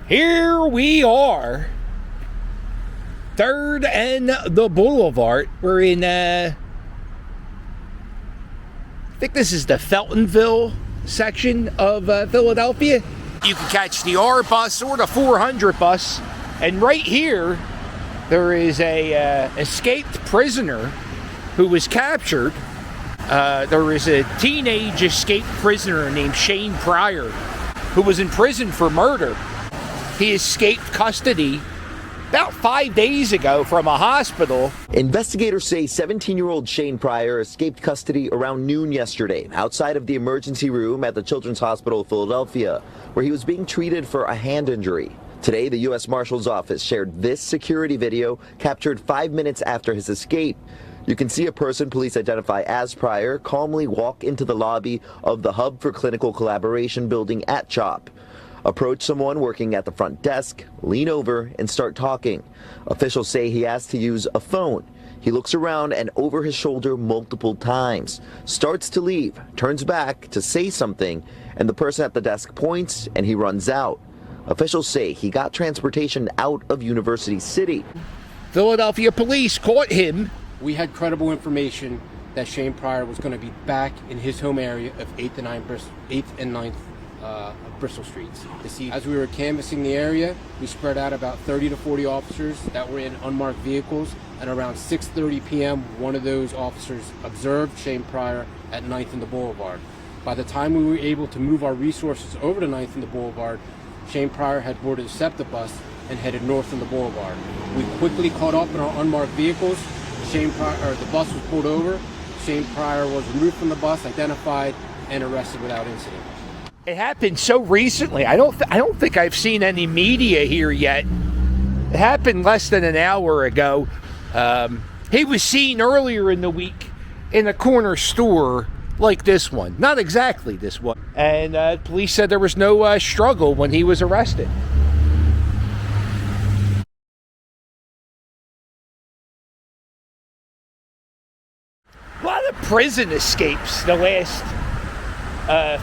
Here we are, 3rd and the Boulevard. We're in, I think this is the Feltonville section of Philadelphia. You can catch the R bus or the 400 bus. And right here, there is a escaped prisoner who was captured. There is a teenage escaped prisoner named Shane Pryor who was in prison for murder. He escaped custody about 5 days ago from a hospital. Investigators say 17-year-old Shane Pryor escaped custody around noon yesterday outside of the emergency room at the Children's Hospital of Philadelphia, where he was being treated for a hand injury. Today, the US Marshals Office shared this security video captured 5 minutes after his escape. You can see a person police identify as Pryor calmly walk into the lobby of the Hub for Clinical Collaboration building at CHOP. Approach someone working at the front desk, lean over, and start talking. Officials say he asked to use a phone. He looks around and over his shoulder multiple times, starts to leave, turns back to say something, and the person at the desk points and he runs out. Officials say he got transportation out of University City. Philadelphia police caught him. We had credible information that Shane Pryor was going to be back in his home area of 8th and 9th Bristol Streets. As we were canvassing the area, we spread out about 30 to 40 officers that were in unmarked vehicles, and around 6:30 p.m. one of those officers observed Shane Pryor at 9th and the Boulevard. By the time we were able to move our resources over to 9th and the Boulevard, Shane Pryor had boarded a SEPTA bus and headed north on the Boulevard. We quickly caught up in our unmarked vehicles. The bus was pulled over. Shane Pryor was removed from the bus, identified, and arrested without incident. It happened so recently. I don't think I've seen any media here yet. It happened less than an hour ago. He was seen earlier in the week in a corner store like this one. Not exactly this one. And police said there was no struggle when he was arrested. A lot of prison escapes the last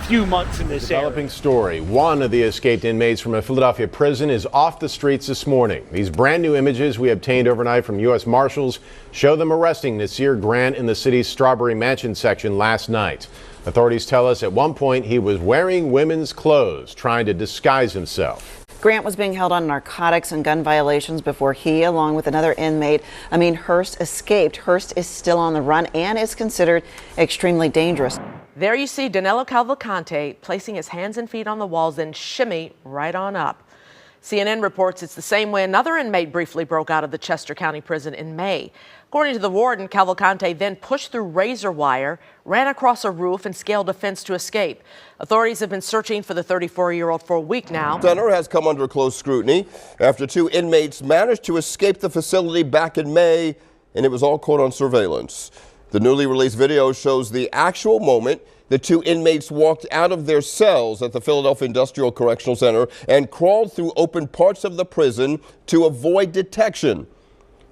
few months in this Developing area. story. One of the escaped inmates from a Philadelphia prison is off the streets this morning. These brand new images we obtained overnight from US Marshals show them arresting Nasir Grant in the city's Strawberry Mansion section last night. Authorities tell us at one point he was wearing women's clothes, trying to disguise himself. Grant was being held on narcotics and gun violations before he, along with another inmate, Amin Hurst, escaped. Hurst is still on the run and is considered extremely dangerous. There you see Danilo Cavalcante placing his hands and feet on the walls, then shimmy right on up. CNN reports it's the same way another inmate briefly broke out of the Chester County Prison in May. According to the warden, Cavalcante then pushed through razor wire, ran across a roof, and scaled a fence to escape. Authorities have been searching for the 34-year-old for a week now. The center has come under close scrutiny after 2 inmates managed to escape the facility back in May, and it was all caught on surveillance. The newly released video shows the actual moment the 2 inmates walked out of their cells at the Philadelphia Industrial Correctional Center and crawled through open parts of the prison to avoid detection.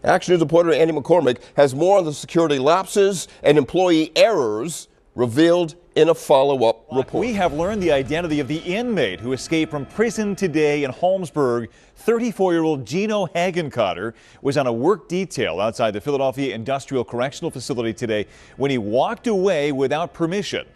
Action News reporter Andy McCormick has more on the security lapses and employee errors revealed in a follow-up report. We have learned the identity of the inmate who escaped from prison today in Holmesburg. 34-year-old Gino Hagencotter was on a work detail outside the Philadelphia Industrial Correctional Facility today when he walked away without permission.